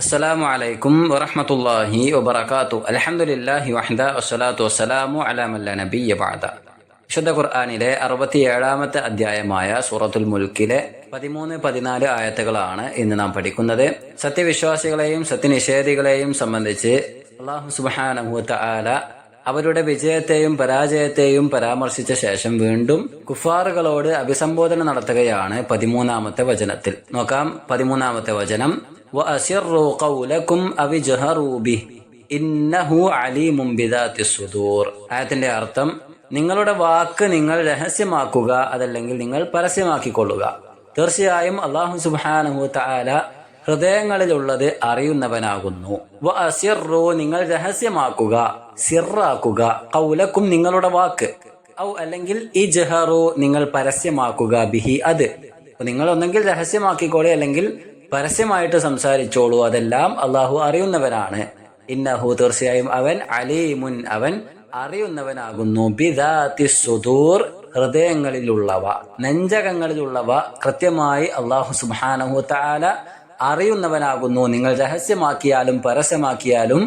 അസ്സലാമു അലൈക്കും വറഹ്മത്തുള്ളാഹി വബറകാതുഹു. അൽഹംദുലില്ലാഹി വഹ്ദ വസ്സലാത്തു വസ്സലാമു അലാ മൻ ലാ നബിയ്യ ബഅദ. വിശുദ്ധ ഖുർആനിലെ 67-ാമത്തെ അധ്യായമായ സൂറത്തുൽ മുൽക്കിലെ 13-14 ആയത്തുകളാണ് ഇന്ന് നാം പഠിക്കുന്നത്. സത്യവിശ്വാസികളെയും സത്യനിഷേധികളെയും സംബന്ധിച്ച് അല്ലാഹു സുബ്ഹാനഹു വ തആല അവരുടെ വിജയത്തെയും പരാജയത്തെയും പരാമർശിച്ച ശേഷം വീണ്ടും കുഫാറുകളോട് അഭിസംബോധന നടത്തുകയാണ് 13-ാമത്തെ വചനത്തിൽ. നോക്കാം 13-ാമത്തെ വചനം. وَأَسِرُّوا قَوْلَكُمْ أَوِ اجْهَرُوا بِهِ إِنَّهُ عَلِيمٌ بِذَاتِ الصُّدُورِ. ആയത്തിന്റെ അർത്ഥം, നിങ്ങളുടെ വാക്ക് നിങ്ങൾ രഹസ്യമാക്കുക, അതല്ലെങ്കിൽ നിങ്ങൾ പരസ്യമാക്കിക്കൊള്ളുക. തീർച്ചയായും അല്ലാഹു സുബ്ഹാനഹു വ തആല ഹൃദയങ്ങളിലുള്ളത് അറിയുന്നവനാകുന്നു. വഅസിറു, നിങ്ങൾ രഹസ്യമാക്കുക, സിറാക്കുക, ഖൗലക്കും നിങ്ങളുടെ വാക്ക്, ഔ അല്ലെങ്കിൽ ഇജ്ഹറു നിങ്ങൾ പരസ്യമാക്കുക, ബിഹി അത്. നിങ്ങൾ ഒന്നെങ്കിൽ രഹസ്യമാക്കിക്കോളെ അല്ലെങ്കിൽ പരസ്യമായിട്ട് സംസാരിച്ചോളൂ, അതെല്ലാം അള്ളാഹു അറിയുന്നവനാണ്. ഇന്നഹു തീർച്ചയായും അവൻ അലീമുൻ അവൻ അറിയുന്നവനാകുന്നു. ബിദാത്തി സുദൂർ ഹൃദയങ്ങളിലുള്ളവ, നെഞ്ചകങ്ങളിലുള്ളവ കൃത്യമായി അള്ളാഹു സുബ്ഹാനഹു വ തആല അറിയുന്നവനാകുന്നു. നിങ്ങൾ രഹസ്യമാക്കിയാലും പരസ്യമാക്കിയാലും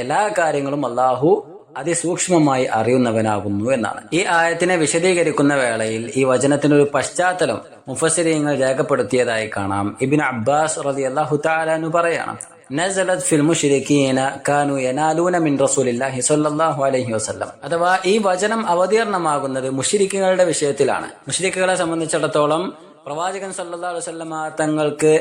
എല്ലാ കാര്യങ്ങളും അള്ളാഹു അതിസൂക്ഷ്മമായി അറിയുന്നവനാകുന്നു എന്നാണ്. ഈ ആയത്തിനെ വിശദീകരിക്കുന്ന വേളയിൽ ഈ വചനത്തിനൊരു പശ്ചാത്തലം മുഫസ്സിരീങ്ങൾ രേഖപ്പെടുത്തിയതായി കാണാം. ഇബ്നു അബ്ബാസ് റളിയല്ലാഹു തആല അൻഹു പറയാണ്, നസലത് ഫിൽ മുശ്രികീന കാനൂ യനാലൂന മിൻ റസൂലില്ലാഹി സ്വല്ലല്ലാഹു അലൈഹി വസല്ലം. അഥവാ ഈ വചനം അവതീർണമാകുന്നത് മുശ്രിക്കുകളുടെ വിഷയത്തിലാണ്. മുശ്രിക്കുകളെ സംബന്ധിച്ചിടത്തോളം പ്രവാചകൻ സ്വല്ലല്ലാഹു അലൈഹി വസല്ലമ തങ്ങൾക്ക്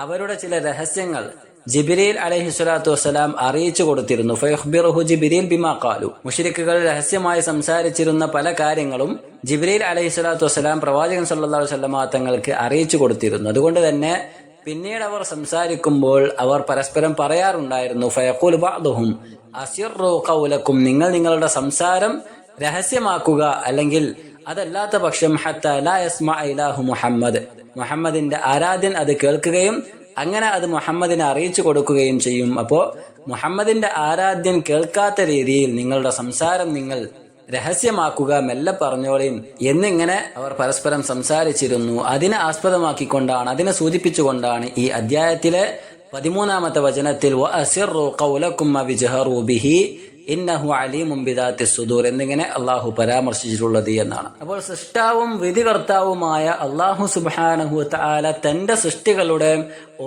അവരുടെ ചില രഹസ്യങ്ങൾ ജിബ്രീൽ അലൈഹി സ്വലാത്തു വസ്സലാം അറിയിച്ചു കൊടുത്തിരുന്നു. ഫയഖ്ബിറുഹു ജിബ്രീൽ ബിമാ ഖാലു. മുശ്രിക്കുകൾ രഹസ്യമായി സംസാരിച്ചിരുന്ന പല കാര്യങ്ങളും ജിബ്രീൽ അലൈഹി സ്വലാത്തു വസ്സലാം പ്രവാചകൻ സല്ലല്ലാഹു അലൈഹി വസല്ലമ തങ്ങൾക്ക് അറിയിച്ചു കൊടുത്തിരുന്നു. അതുകൊണ്ട് തന്നെ പിന്നീട് അവർ സംസാരിക്കുമ്പോൾ അവർ പരസ്പരം പറയാറുണ്ടായിരുന്നു, ഫയഖൂലു ബഅ്ദുഹും അസിറു ഖൗലക്കും, നിങ്ങൾ നിങ്ങളുടെ സംസാരം രഹസ്യമാക്കുക, അല്ലെങ്കിൽ അതല്ലാത്ത പക്ഷം ഹത്താ ലാ യസ്മഅ ഇലാഹു മുഹമ്മദ്, മുഹമ്മദിന്റെ ആരാധ്യൻ അത് കേൾക്കുകയും അങ്ങനെ അത് മുഹമ്മദിനെ അറിയിച്ചു കൊടുക്കുകയും ചെയ്യും. അപ്പോ മുഹമ്മദിന്റെ ആരാധ്യൻ കേൾക്കാത്ത രീതിയിൽ നിങ്ങളുടെ സംസാരം നിങ്ങൾ രഹസ്യമാക്കുക, മെല്ലെ പറഞ്ഞോളയും എന്നിങ്ങനെ അവർ പരസ്പരം സംസാരിച്ചിരുന്നു. അതിനെ ആസ്പദമാക്കിക്കൊണ്ടാണ്, അതിനെ സൂചിപ്പിച്ചുകൊണ്ടാണ് ഈ അധ്യായത്തിലെ 13-ാമത്തെ വചനത്തിൽ വഅസിറു ഖൗലക്കും വജ്ഹറു ബിഹി ഇന്നഹു അലീമുൻ ബിദാത്തി സുദൂർ എന്നിങ്ങനെ അള്ളാഹു പരാമർശിച്ചിട്ടുള്ളത് എന്നാണ്. അപ്പോൾ സൃഷ്ടാവും വിധികർത്താവുമായ അള്ളാഹു സുബ്ഹാനഹു വ തആല തന്റെ സൃഷ്ടികളുടെ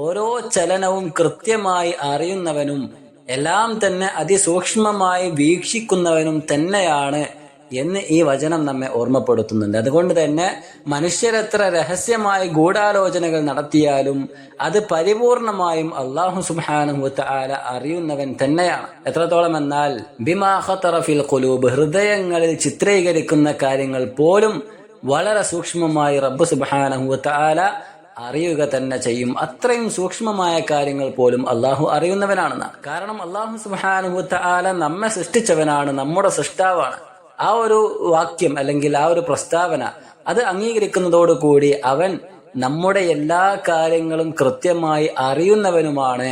ഓരോ ചലനവും കൃത്യമായി അറിയുന്നവനും എല്ലാം തന്നെ അതിസൂക്ഷ്മമായി വീക്ഷിക്കുന്നവനും തന്നെയാണ് എന്ന് ഈ വചനം നമ്മെ ഓർമ്മപ്പെടുത്തുന്നുണ്ട്. അതുകൊണ്ട് തന്നെ മനുഷ്യരെത്ര രഹസ്യമായി ഗൂഢാലോചനകൾ നടത്തിയാലും അത് പരിപൂർണമായും അല്ലാഹു സുബ്ഹാനഹു വ തആല അറിയുന്നവൻ തന്നെയാണ്. എത്രത്തോളം എന്നാൽ ബിമാ ഖതറ ഫിൽ ഖുലൂബ്, ഹൃദയങ്ങളിൽ ചിത്രീകരിക്കുന്ന കാര്യങ്ങൾ പോലും വളരെ സൂക്ഷ്മമായി റബ്ബ് സുബ്ഹാനഹു വ തആല അറിയുക തന്നെ ചെയ്യും. അത്രയും സൂക്ഷ്മമായ കാര്യങ്ങൾ പോലും അള്ളാഹു അറിയുന്നവനാണെന്നാണ്. കാരണം അല്ലാഹു സുബ്ഹാനഹു വ തആല നമ്മെ സൃഷ്ടിച്ചവനാണ്, നമ്മുടെ സൃഷ്ടാവാണ്. ആ ഒരു വാക്യം അല്ലെങ്കിൽ ആ ഒരു പ്രസ്താവന അത് അംഗീകരിക്കുന്നതോടുകൂടി അവൻ നമ്മുടെ എല്ലാ കാര്യങ്ങളും കൃത്യമായി അറിയുന്നവനുമാണ്,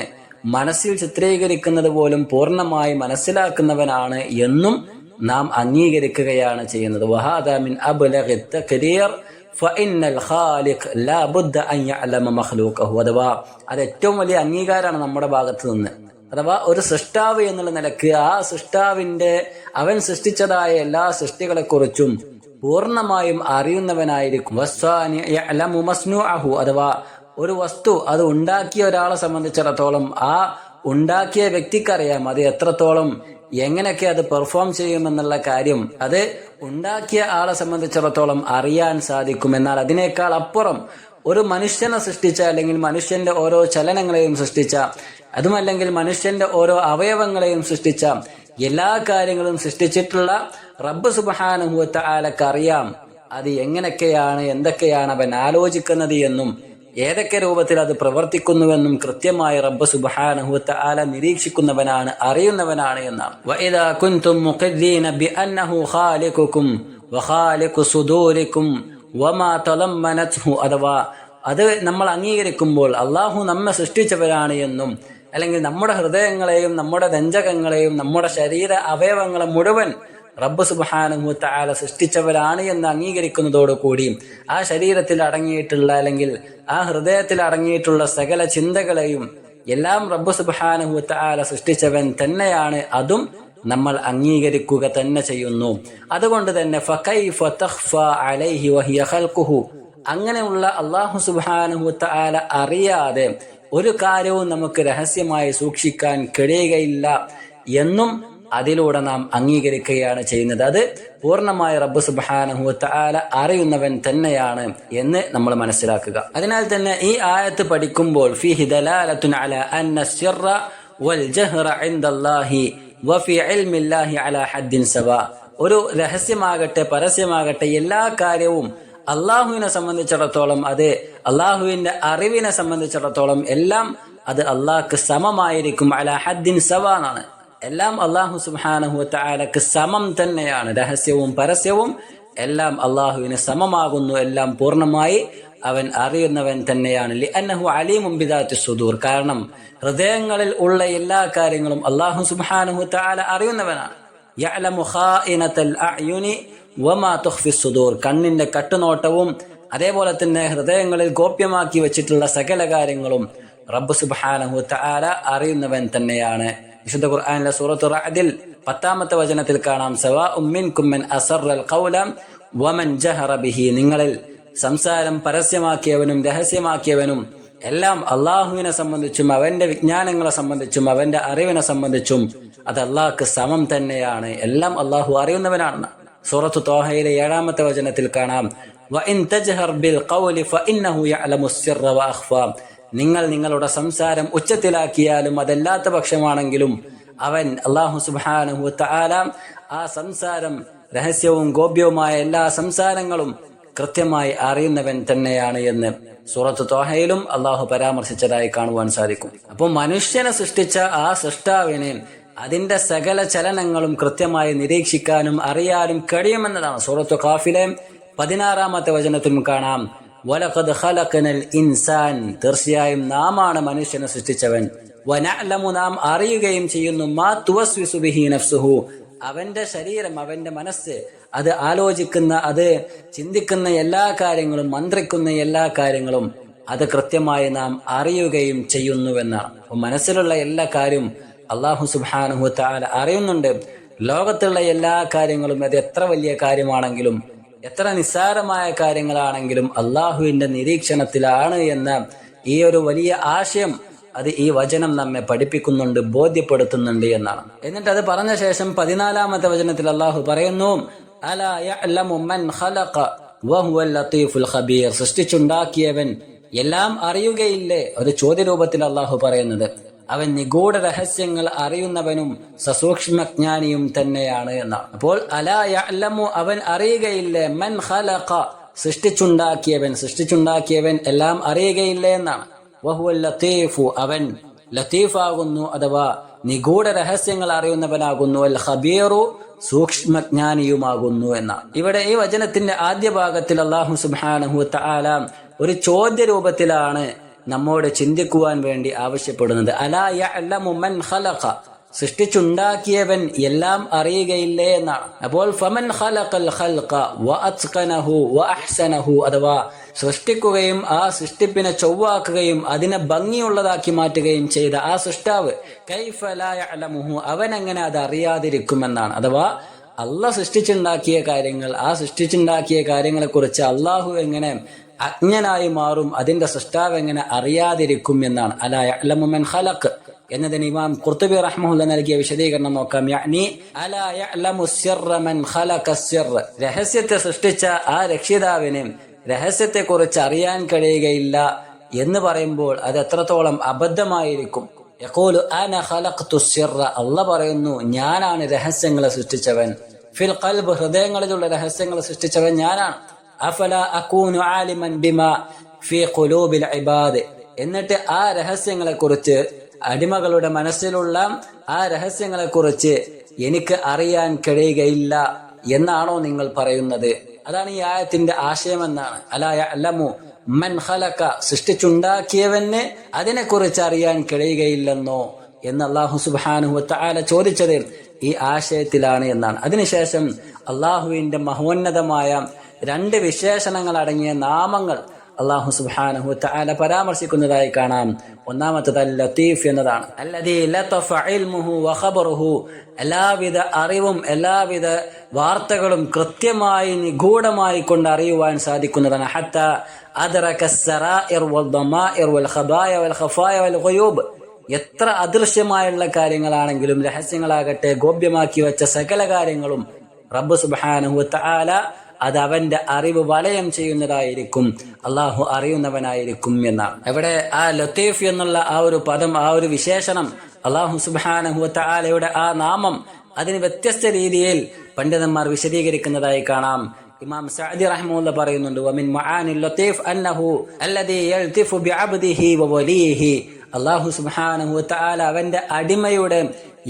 മനസ്സിൽ ചിത്രീകരിക്കുന്നത് പോലും പൂർണ്ണമായി മനസ്സിലാക്കുന്നവനാണ് എന്നും നാം അംഗീകരിക്കുകയാണ് ചെയ്യുന്നത്. വഹാദാ മിൻ അബ്ലഗി തഖ്രീർ ഫഇന്നൽ ഖാലിഖ് ലാ ബുദ്ദ അൻ യഅലമ മഖ്ലൂഖഹു. അഥവാ അത് ഏറ്റവും വലിയ അംഗീകാരമാണ് നമ്മുടെ ഭാഗത്ത് നിന്ന്. അഥവാ ഒരു സൃഷ്ടാവ് എന്നുള്ള നിലക്ക് ആ സൃഷ്ടാവിന്റെ അവൻ സൃഷ്ടിച്ചതായ എല്ലാ സൃഷ്ടികളെക്കുറിച്ചും പൂർണ്ണമായും അറിയുന്നവനായിരിക്കും. അഥവാ ഒരു വസ്തു അത് ഉണ്ടാക്കിയ ഒരാളെ സംബന്ധിച്ചിടത്തോളം ആ ഉണ്ടാക്കിയ വ്യക്തിക്കറിയാം അത് എത്രത്തോളം എങ്ങനെയൊക്കെ അത് പെർഫോം ചെയ്യുമെന്നുള്ള കാര്യം അത് ഉണ്ടാക്കിയ ആളെ സംബന്ധിച്ചിടത്തോളം അറിയാൻ സാധിക്കും. എന്നാൽ അതിനേക്കാൾ അപ്പുറം ഒരു മനുഷ്യനെ സൃഷ്ടിച്ച അല്ലെങ്കിൽ മനുഷ്യന്റെ ഓരോ ചലനങ്ങളെയും സൃഷ്ടിച്ച, അതുമല്ലെങ്കിൽ മനുഷ്യന്റെ ഓരോ അവയവങ്ങളെയും സൃഷ്ടിച്ച, എല്ലാ കാര്യങ്ങളും സൃഷ്ടിച്ചിട്ടുള്ള റബ്ബ് സുബ്ഹാനഹു വ തആലക്ക് അറിയാം അത് എങ്ങനെയൊക്കെയാണ്, എന്തൊക്കെയാണ് അവൻ ആലോചിക്കുന്നത് എന്നും ഏതൊക്കെ രൂപത്തിൽ അത് പ്രവർത്തിക്കുന്നുവെന്നും കൃത്യമായി റബ്ബ് സുബ്ഹാനഹു വ തആല നിരീക്ഷിക്കുന്നവനാണ്, അറിയുന്നവനാണ് എന്നാണ്. വഇദാ കുൻതും മുഖദ്ദീന ബിഅന്നഹു ഖാലിഖുകും വഖാലിഖു സുദൂരികും വമാ തളമ്മനത്ഹു. അഥവാ അത് നമ്മൾ അംഗീകരിക്കുമ്പോൾ അള്ളാഹു നമ്മെ സൃഷ്ടിച്ചവരാണ് എന്നും, അല്ലെങ്കിൽ നമ്മുടെ ഹൃദയങ്ങളെയും നമ്മുടെ നെഞ്ചകങ്ങളെയും നമ്മുടെ ശരീര അവയവങ്ങളെ മുഴുവൻ റബ്ബ് സുബ്ഹാനഹു വ തആല സൃഷ്ടിച്ചവരാണ് എന്ന് അംഗീകരിക്കുന്നതോടുകൂടി ആ ശരീരത്തിൽ അടങ്ങിയിട്ടുള്ള അല്ലെങ്കിൽ ആ ഹൃദയത്തിൽ അടങ്ങിയിട്ടുള്ള സകല ചിന്തകളെയും എല്ലാം റബ്ബ് സുബ്ഹാനഹു വ തആല സൃഷ്ടിച്ചവൻ തന്നെയാണ്, അതും നമ്മൾ അംഗീകരിക്കുക തന്നെ ചെയ്യുന്നു. അതുകൊണ്ട് തന്നെ ഫകൈഫ തഖ്ഫ അലൈഹി വഹിയ ഖൽഖുഹു, അങ്ങനെയുള്ള അല്ലാഹു സുബ്ഹാനഹു വ തആല അറിയാതെ ഒരു കാര്യവും നമുക്ക് രഹസ്യമായി സൂക്ഷിക്കാൻ കഴിയുകയില്ല എന്നും അതിലൂടെ നാം അംഗീകരിക്കുകയാണ് ചെയ്യുന്നത്. അത് പൂർണ്ണമായി റബ്ബ് സുബ്ഹാനഹു വ തആല അറിയുന്നവൻ തന്നെയാണ് എന്ന് നമ്മൾ മനസ്സിലാക്കുക. അതിനാൽ തന്നെ ഈ ആയത്ത് പഠിക്കുമ്പോൾ ഫീഹി ദലാലത്തുൻ അലാ അന്ന സിർറ വൽ ജഹ്റ ഇൻദല്ലാഹി വഫി ഇൽമില്ലാഹി അലാ ഹദ്ദിൻ സവാ, ഒരു രഹസ്യമാകട്ടെ പരസ്യമാകട്ടെ എല്ലാ കാര്യവും അള്ളാഹുവിനെ സംബന്ധിച്ചിടത്തോളം, അത് അള്ളാഹുവിന്റെ അറിവിനെ സംബന്ധിച്ചിടത്തോളം എല്ലാം അത് അള്ളാഹ്ക്ക് സമമായിരിക്കും. അലാ ഹദ്ദിൻ സവാ എന്നാണ്. എല്ലാം അള്ളാഹു സുബ്ഹാനഹു വ തആലക്ക് സമം തന്നെയാണ്. രഹസ്യവും പരസ്യവും എല്ലാം അള്ളാഹുവിന് സമമാകുന്നു. എല്ലാം പൂർണ്ണമായി അവൻ അറിയുന്നവൻ തന്നെയാണ്. ലിഅന്നഹു അലീമുൻ ബിദാത്തി സുദൂർ, കാരണം ഹൃദയങ്ങളിൽ ഉള്ള എല്ലാ കാര്യങ്ങളും അള്ളാഹു സുബ്ഹാനഹു വ തആല അറിയുന്നവനാണ്. യഅലമു ഖായിനത്തൽ അഅ്യുനി വമാ തുഖ്ഫി സുദൂർ, കണ്ണിന്റെ കട്ടുനോട്ടവും അതേപോലെ തന്നെ ഹൃദയങ്ങളിൽ ഗോപ്യമാക്കി വെച്ചിട്ടുള്ള സകല കാര്യങ്ങളും റബ്ബ് സുബ്ഹാനഹു വ തആല അറിയുന്നവൻ തന്നെയാണ്. വിശുദ്ധ ഖുർആനിലെ സൂറത്തു റഅദിൽ 10-ാമത്തെ വചനത്തിൽ കാണാം, സവാഉം മിൻകും മൻ അസറൽ ഖൗല വമൻ ജഹറ ബിഹി, നിങ്ങളിൽ സംസാരം പരസ്യമാക്കിയവനും രഹസ്യമാക്കിയവനും എല്ലാം അള്ളാഹുവിനെ സംബന്ധിച്ചും അവന്റെ വിജ്ഞാനങ്ങളെ സംബന്ധിച്ചും അവന്റെ അറിവിനെ സംബന്ധിച്ചും അത് അള്ളാഹ്ക്ക് സമം തന്നെയാണ്. എല്ലാം അള്ളാഹു അറിയുന്നവനാണ്. സൂറത്തു ത്വാഹയിലെ 7-ാമത്തെ വചനത്തിൽ കാണാം, വഇൻ തജ്ഹർ ബിൽ ഖൗലി ഫഇന്നഹു യഅലമു സിർറ വഅഖ്ഫ, നിങ്ങൾ നിങ്ങളുടെ സംസാരം ഉച്ചത്തിലാക്കിയാലും അതല്ലാത്ത പക്ഷമാണെങ്കിലും അവൻ അല്ലാഹു സുബ്ഹാനഹു വ തആല ആ സംസാരം രഹസ്യവും ഗോപ്യവുമായ എല്ലാ സംസാരങ്ങളും കൃത്യമായി അറിയുന്നവൻ തന്നെയാണ് എന്ന് സൂറത്ത് ത്വാഹയിലും അള്ളാഹു പരാമർശിച്ചതായി കാണുവാൻ സാധിക്കും. അപ്പോൾ മനുഷ്യനെ സൃഷ്ടിച്ച ആ സൃഷ്ടാവിനെ അതിന്റെ സകല ചലനങ്ങളും കൃത്യമായി നിരീക്ഷിക്കാനും അറിയാനും കഴിയുമെന്നതാണ്. സൂറത്തു ഖാഫിലെ 16-ാമത്തെ വചനത്തിലും കാണാം, വലഖദ് ഖലഖനൽ ഇൻസാൻ, തീർച്ചയായും നാമാണ് മനുഷ്യനെ സൃഷ്ടിച്ചവൻ, വനഅലമു, നാം അറിയുകയും ചെയ്യുന്നു, മാ തുവസ്വിസു ബിഹി നഫ്സുഹു, അവന്റെ ശരീരം അവന്റെ മനസ്സ് അത് ആലോചിക്കുന്ന അത് ചിന്തിക്കുന്ന എല്ലാ കാര്യങ്ങളും മന്ത്രിക്കുന്ന എല്ലാ കാര്യങ്ങളും അത് കൃത്യമായി നാം അറിയുകയും ചെയ്യുന്നുവെന്നാണ്. അപ്പോൾ മനസ്സിലുള്ള എല്ലാ കാര്യവും അല്ലാഹു സുബ്ഹാനഹു വ തആല അറിയുന്നുണ്ട്. ലോകത്തുള്ള എല്ലാ കാര്യങ്ങളും അത് എത്ര വലിയ കാര്യമാണെങ്കിലും എത്ര നിസ്സാരമായ കാര്യങ്ങളാണെങ്കിലും അള്ളാഹുവിന്റെ നിരീക്ഷണത്തിലാണ് എന്ന ഈ ഒരു വലിയ ആശയം അത് ഈ വചനം നമ്മെ പഠിപ്പിക്കുന്നുണ്ട്, ബോധ്യപ്പെടുത്തുന്നുണ്ട് എന്നാണ്. എന്നിട്ട് അത് പറഞ്ഞ ശേഷം 14-ാമത്തെ വചനത്തിൽ അള്ളാഹു പറയുന്നു, അലാ യഅലമു മൻ ഖലഖ വഹുവൽ ലത്തീഫുൽ ഖബീർ, സൃഷ്ടിച്ചുണ്ടാക്കിയവൻ എല്ലാം അറിയുകയില്ലേ? ഒരു ചോദ്യരൂപത്തിൽ അള്ളാഹു പറയുന്നത്, അവൻ നിഗൂഢ രഹസ്യങ്ങൾ അറിയുന്നവനും സസൂക്ഷ്മജ്ഞാനിയും തന്നെയാണ് എന്നാണ്. അപ്പോൾ അലാ യഅലമു, അവൻ അറിയുകയില്ലേ, മൻ ഖലഖ, സൃഷ്ടിച്ചുണ്ടാക്കിയവൻ എല്ലാം അറിയുകയില്ലേ എന്നാണ്. വഹുവൽ ലത്തീഫു, അവൻ ലത്തീഫാകുന്നു അഥവാ നിഗൂഢ രഹസ്യങ്ങൾ അറിയുന്നവനാകുന്നു, അൽ ഖബീറു, സൂക്ഷ്മജ്ഞാനിയുമാകുന്നു എന്നാണ്. ഇവിടെ ഈ വചനത്തിന്റെ ആദ്യ ഭാഗത്തിൽ അല്ലാഹു സുബ്ഹാനഹു വ തആല ഒരു ചോദ്യ രൂപത്തിലാണ് നമ്മോട് ചിന്തിക്കുവാൻ വേണ്ടി ആവശ്യപ്പെടുന്നത്. അലാ യഅലമു മൻ ഖലഖ, സൃഷ്ടിച്ചുണ്ടാക്കിയവൻ എല്ലാം അറിയുകയില്ലേ എന്നാണ്. അപ്പോൾ ഫമൻ ഖലഖൽ ഖൽഖ വഅത്ഖനഹു വഅഹ്സനഹു, അഥവാ സൃഷ്ടിക്കുകയും ആ സൃഷ്ടിപ്പിനെ ചൊവ്വാക്കുകയും അതിനെ ഭംഗിയുള്ളതാക്കി മാറ്റുകയും ചെയ്ത ആ സൃഷ്ടാവ്, കൈഫ ലാ യഅലമുഹു, അവൻ എങ്ങനെ അത് അറിയാതിരിക്കുമെന്നാണ്. അഥവാ അള്ളാഹ് സൃഷ്ടിച്ചുണ്ടാക്കിയ കാര്യങ്ങൾ, ആ സൃഷ്ടിച്ചുണ്ടാക്കിയ കാര്യങ്ങളെ കുറിച്ച് അള്ളാഹു എങ്ങനെ അജ്ഞനായി മാറും, അതിന്റെ സൃഷ്ടാവ് എങ്ങനെ അറിയാതിരിക്കും എന്നാണ്. അലാ യഅലമു മൻ ഖലഖ് എന്നതിന് ഇമാം ഖുർത്തുബി റഹ്മഹുല്ലാഹ് നൽകിയ വിശദീകരണം നോക്കാം. യഅനി അലാ യഅലമു സിർറ മൻ ഖലഖ സിർറ, രഹസ്യത്തെ സൃഷ്ടിച്ച ആ രക്ഷിതാവിനെ രഹസ്യത്തെ കുറിച്ച് അറിയാൻ കഴിയുകയില്ല എന്ന് പറയുമ്പോൾ അത് എത്രത്തോളം അബദ്ധമായിരിക്കും. യഖൂലു അന ഖലഖ്തു സിർറ, അല്ലാഹ് പറയുന്നു ഞാനാണ് രഹസ്യങ്ങളെ സൃഷ്ടിച്ചവൻ. ഫിൽ ഖൽബ്, ഹൃദയങ്ങളിലുള്ള രഹസ്യങ്ങളെ സൃഷ്ടിച്ചവൻ ഞാനാണ്. അഫല അകൂനു ആലിമൻ ബിമാ ഫീ ഖുലൂബിൽ ഇബാദ്, എന്നിട്ട് ആ രഹസ്യങ്ങളെ കുറിച്ച്, അടിമകളുടെ മനസ്സിലുള്ള ആ രഹസ്യങ്ങളെ കുറിച്ച് എനിക്ക് അറിയാൻ കഴിയുകയില്ല എന്നാണോ നിങ്ങൾ പറയുന്നത്? അതാണ് ഈ ആയത്തിന്റെ ആശയമെന്നാണ്. അലാ യഅലമു മൻ ഖലഖ, സൃഷ്ടിച്ചുണ്ടാക്കിയവന് അതിനെക്കുറിച്ച് അറിയാൻ കഴിയുകയില്ലെന്നോ എന്ന് അല്ലാഹു സുബ്ഹാനഹു വ തആല ചോദിച്ചത് ഈ ആശയത്തിലാണ് എന്നാണ്. അതിനുശേഷം അള്ളാഹുവിന്റെ മഹോന്നതമായ 2 വിശേഷണങ്ങൾ അടങ്ങിയ നാമങ്ങൾ അല്ലാഹു സുബ്ഹാനഹു വ തആല പരാമർശിക്കുന്നതായി കാണാം. ഒന്നാമത്തേത് അൽ ലത്തീഫ് എന്നതാണ്. അല്ലദീ ലതഫ ഇൽമുഹു വ ഖബറുഹു, എല്ലാവിധ അറിവും എല്ലാവിധ വാർത്തകളും കൃത്യമായി നിഗൂഢമായി കൊണ്ട് അറിയുവാൻ സാധിക്കുന്നതാണ്. ഹത്താ അദ്റക അസ്സറാഇർ വൽ ദമാഇർ വൽ ഖബായ വൽ ഖഫായ വൽ ഗുയൂബ്, എത്ര അദൃശ്യമായുള്ള കാര്യങ്ങളാണെങ്കിലും രഹസ്യങ്ങളാകട്ടെ ഗോപ്യമാക്കി വെച്ച സകല കാര്യങ്ങളും റബ്ബ് സുബ്ഹാനഹു വ തആല അത് അവന്റെ അറിവ് വലയം ചെയ്യുന്നതായിരിക്കും. അള്ളാഹു അറിയുന്നവനായിരിക്കും എന്നാണ്. ഇവിടെ ആ ലത്തീഫ് എന്നുള്ള ആ ഒരു പദം, ആ ഒരു വിശേഷണം, അള്ളാഹു സുബ്ഹാനഹു വ തആലയുടെ ആ നാമം, അതിന് വ്യത്യസ്ത രീതിയിൽ പണ്ഡിതന്മാർ വിശദീകരിക്കുന്നതായി കാണാം. ഇമാം സഅദി റഹ്മത്തുള്ളാഹി പറയുന്നുണ്ട്, വമിൻ മആനി ലത്തീഫ് അന്നഹു അല്ലദീ യൽതിഫു ബിഅബ്ദിഹി വവലിയിഹി, അള്ളാഹു സുബ്ഹാനഹു വ തആല അവന്റെ അടിമയുടെ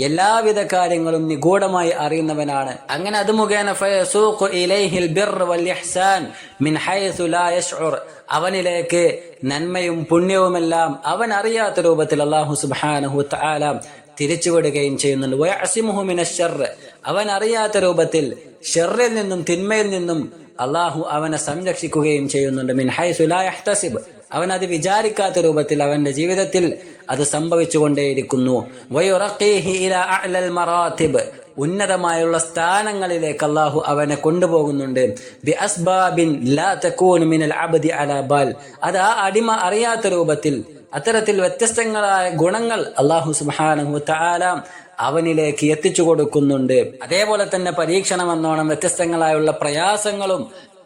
എല്ലാവിധ കാര്യങ്ങളും നിഗൂഢമായി അറിയുന്നവനാണ്. അങ്ങനെ അത് മുഖേന ഫയസൂഖു ഇലൈഹിൽ ബിർറ വൽ ഇഹ്സാൻ മിൻ ഹൈസു ലാ യശ്ഉർ, അവനിലേക്ക് നന്മയും പുണ്യവുമെല്ലാം അവൻ അറിയാത്ത രൂപത്തിൽ അള്ളാഹു സുബ്ഹാനഹു വ തആല തിരിച്ചുവിടുകയും ചെയ്യുന്നുണ്ട്. വയഅസിമുഹു മിനശ് ശർറ്, അവൻ അറിയാത്ത രൂപത്തിൽ ഷർറിൽ നിന്നും തിന്മയിൽ നിന്നും അള്ളാഹു അവനെ സംരക്ഷിക്കുകയും ചെയ്യുന്നുണ്ട്. മിൻ ഹൈസു ലാ യഹ്തസിബ്, അവൻ അത് വിചാരിക്കാത്ത രൂപത്തിൽ അവന്റെ ജീവിതത്തിൽ അത് സംഭവിച്ചുകൊണ്ടേയിരിക്കുന്നു. വയുറഖീഹി ഇലാ അഅ്ലൽ മറാത്തിബ്, ഉന്നതമായുള്ള സ്ഥാനങ്ങളിലേക്ക് അള്ളാഹു അവനെ കൊണ്ടുപോകുന്നുണ്ട്. ബി അസ്ബാബിൻ ലാ തകൂനു മിനൽ അബ്ദി അലാ ബാൽ, അത് ആ അടിമ അറിയാത്ത രൂപത്തിൽ അത്തരത്തിൽ വ്യത്യസ്തങ്ങളായ ഗുണങ്ങൾ അള്ളാഹു സുബ്ഹാനഹു വ തആല അവനിലേക്ക് എത്തിച്ചു കൊടുക്കുന്നുണ്ട്. അതേപോലെ തന്നെ പരീക്ഷണം എന്നോണം വ്യത്യസ്തങ്ങളായുള്ള പ്രയാസങ്ങളും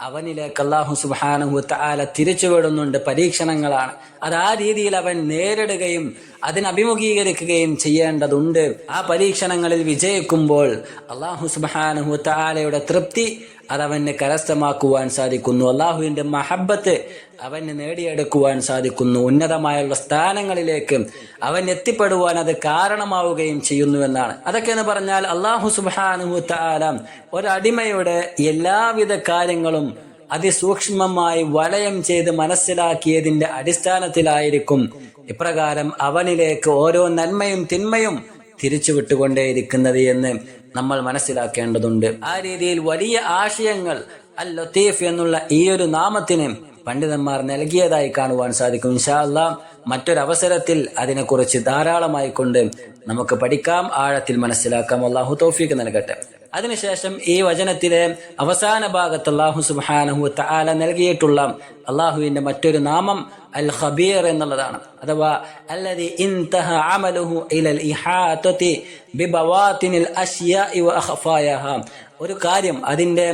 അവനിലേക്ക് അല്ലാഹു സുബ്ഹാനഹു വ തആല തിരിച്ചുവിടുന്നുണ്ട്. പരീക്ഷണങ്ങളാണ് അത്, ആ രീതിയിൽ അവൻ നേരിടുകയും അതിനഭിമുഖീകരിക്കുകയും ചെയ്യേണ്ടതുണ്ട്. ആ പരീക്ഷണങ്ങളിൽ വിജയിക്കുമ്പോൾ അല്ലാഹു സുബ്ഹാനഹു വ തആലയുടെ തൃപ്തി അതവന് കരസ്ഥമാക്കുവാൻ സാധിക്കുന്നു. അള്ളാഹുവിന്റെ മഹബ്ബത്ത് അവന് നേടിയെടുക്കുവാൻ സാധിക്കുന്നു. ഉന്നതമായുള്ള സ്ഥാനങ്ങളിലേക്ക് അവൻ എത്തിപ്പെടുവാൻ അത് കാരണമാവുകയും ചെയ്യുന്നു എന്നാണ്. അതൊക്കെ എന്ന് പറഞ്ഞാൽ അള്ളാഹു സുബ്ഹാനഹു വ തആല ഒരടിമയുടെ എല്ലാവിധ കാര്യങ്ങളും അതിസൂക്ഷ്മമായി വലയം ചെയ്ത് മനസ്സിലാക്കിയതിന്റെ അടിസ്ഥാനത്തിലായിരിക്കും ഇപ്രകാരം അവനിലേക്ക് ഓരോ നന്മയും തിന്മയും തിരിച്ചുവിട്ടുകൊണ്ടേയിരിക്കുന്നത് എന്ന് നമ്മൾ മനസ്സിലാക്കേണ്ടതുണ്ട്. ആ രീതിയിൽ വലിയ ആശയങ്ങൾ അൽ ലത്തീഫ് എന്നുള്ള ഈ ഒരു നാമത്തിന് പണ്ഡിതന്മാർ നൽകിയതായി കാണുവാൻ സാധിക്കും. ഇൻഷാ അല്ലാഹ് മറ്റൊരവസരത്തിൽ അതിനെക്കുറിച്ച് ധാരാളമായി കൊണ്ട് നമുക്ക് പഠിക്കാം, ആഴത്തിൽ മനസ്സിലാക്കാം. അല്ലാഹു തൗഫീഖ് നൽകട്ടെ. അതിനുശേഷം ഈ വചനത്തിലെ അവസാന ഭാഗത്ത് അല്ലാഹു സുബ്ഹാനഹു വ തആല നൽകിയിട്ടുള്ള അല്ലാഹുവിന്റെ മറ്റൊരു നാമം അൽ ഖബീർ എന്നുള്ളതാണ്. അഥവാ അല്ലദി ഇൻതഹ അമലുഹു ഇലൽ ഇഹാതതി ബിബവാതിനിൽ അശ്യാഇ വ അഖഫായഹ, ഒരു കാര്യം അതിന്റെ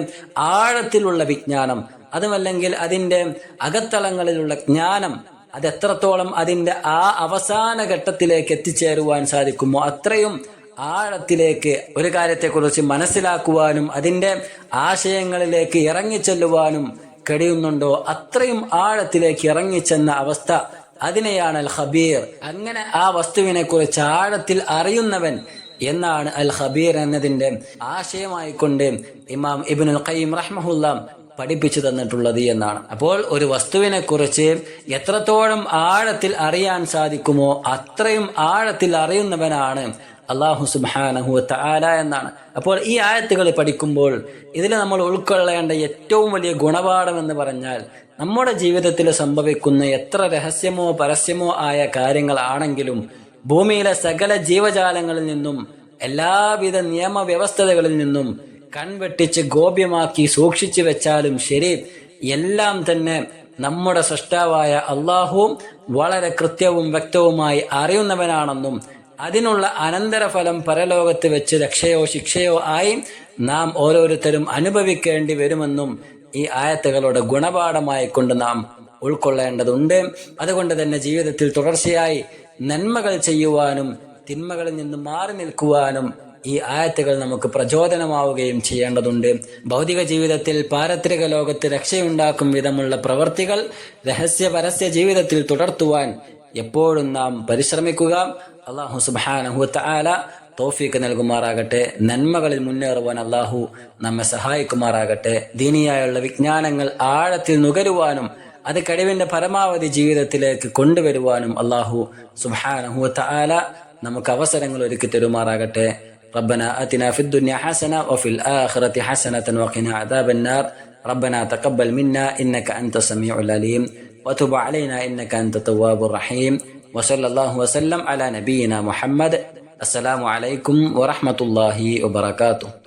ആഴത്തിലുള്ള വിജ്ഞാനം, അതുമല്ലെങ്കിൽ അതിന്റെ അകത്തളങ്ങളിലുള്ള ജ്ഞാനം, അതെത്രത്തോളം അതിന്റെ ആ അവസാന ഘട്ടത്തിലേക്ക് എത്തിച്ചേരുവാൻ സാധിക്കുമോ അത്രയും ആഴത്തിലേക്ക് ഒരു കാര്യത്തെക്കുറിച്ച് മനസ്സിലാക്കുവാനും അതിന്റെ ആശയങ്ങളിലേക്ക് ഇറങ്ങിച്ചെല്ലുവാനും കഴിയുന്നുണ്ടോ അത്രയും ആഴത്തിലേക്ക് ഇറങ്ങിച്ചെന്ന അവസ്ഥ, അതിനെയാണ് അൽ ഖബീർ. അങ്ങനെ ആ വസ്തുവിനെ കുറിച്ച് ആഴത്തിൽ അറിയുന്നവൻ എന്നാണ് അൽ ഖബീർ എന്നതിന്റെ ആശയമായിക്കൊണ്ട് ഇമാം ഇബ്നുൽ ഖയ്യിം റഹ്മഹുല്ലാഹ് പഠിപ്പിച്ചു തന്നിട്ടുള്ളത് എന്നാണ്. അപ്പോൾ ഒരു വസ്തുവിനെ കുറിച്ച് എത്രത്തോളം ആഴത്തിൽ അറിയാൻ സാധിക്കുമോ അത്രയും ആഴത്തിൽ അറിയുന്നവനാണ് അല്ലാഹു സുബ്ഹാനഹു വ തആല എന്നാണ്. അപ്പോൾ ഈ ആയത്തുകൾ പഠിക്കുമ്പോൾ ഇതിൽ നമ്മൾ ഉൾക്കൊള്ളേണ്ട ഏറ്റവും വലിയ ഗുണപാഠം എന്ന് പറഞ്ഞാൽ, നമ്മുടെ ജീവിതത്തിൽ സംഭവിക്കുന്ന എത്ര രഹസ്യമോ പരസ്യമോ ആയ കാര്യങ്ങളാണെങ്കിലും ഭൂമിയിലെ സകല ജീവജാലങ്ങളിൽ നിന്നും എല്ലാവിധ നിയമവ്യവസ്ഥകളിൽ നിന്നും കൺവെട്ടിച്ച് ഗോപ്യമാക്കി സൂക്ഷിച്ചു വെച്ചാലും ശരി, എല്ലാം തന്നെ നമ്മുടെ സൃഷ്ടാവായ അല്ലാഹു വളരെ കൃത്യവും വ്യക്തവുമായി അറിയുന്നവനാണെന്നും അതിനുള്ള അനന്തരഫലം പരലോകത്ത് വെച്ച് രക്ഷയോ ശിക്ഷയോ ആയി നാം ഓരോരുത്തരും അനുഭവിക്കേണ്ടി വരുമെന്നും ഈ ആയത്തുകളുടെ ഗുണപാഠമായി കൊണ്ട് നാം ഉൾക്കൊള്ളേണ്ടതുണ്ട്. അതുകൊണ്ട് തന്നെ ജീവിതത്തിൽ തുടർച്ചയായി നന്മകൾ ചെയ്യുവാനും തിന്മകളിൽ നിന്ന് മാറി നിൽക്കുവാനും ഈ ആയത്തുകൾ നമുക്ക് പ്രചോദനമാവുകയും ചെയ്യേണ്ടതുണ്ട്. ഭൗതിക ജീവിതത്തിൽ പാരത്രിക ലോകത്ത് രക്ഷയുണ്ടാക്കും വിധമുള്ള പ്രവർത്തികൾ രഹസ്യ പരസ്യ ജീവിതത്തിൽ തുടർത്തുവാൻ എപ്പോഴും നാം പരിശ്രമിക്കുക. അല്ലാഹു സുബ്ഹാനഹു വ തആല തൗഫീഖ് നൽകുമാറാകട്ടെ. നന്മകളിൽ മുന്നേറുവാൻ അല്ലാഹു നമ്മെ സഹായിക്കുമാറാകട്ടെ. ദീനിയായുള്ള വിജ്ഞാനങ്ങൾ ആഴത്തിൽ നുകരുവാനും അത് കഴിവിന്റെ പരമാവധി ജീവിതത്തിലേക്ക് കൊണ്ടുവരുവാനും അല്ലാഹു സുബ്ഹാനഹു വ തആല നമുക്ക് അവസരങ്ങൾ ഒരുക്കി തരുമാറാകട്ടെ. ربنا آتنا في الدنيا حسنة وفي الآخرة حسنة وقنا عذاب النار. ربنا تقبل منا إنك أنت السميع العليم. وتب علينا إنك أنت التواب الرحيم وصلى الله وسلم على نبينا محمد. السلام عليكم ورحمة الله وبركاته.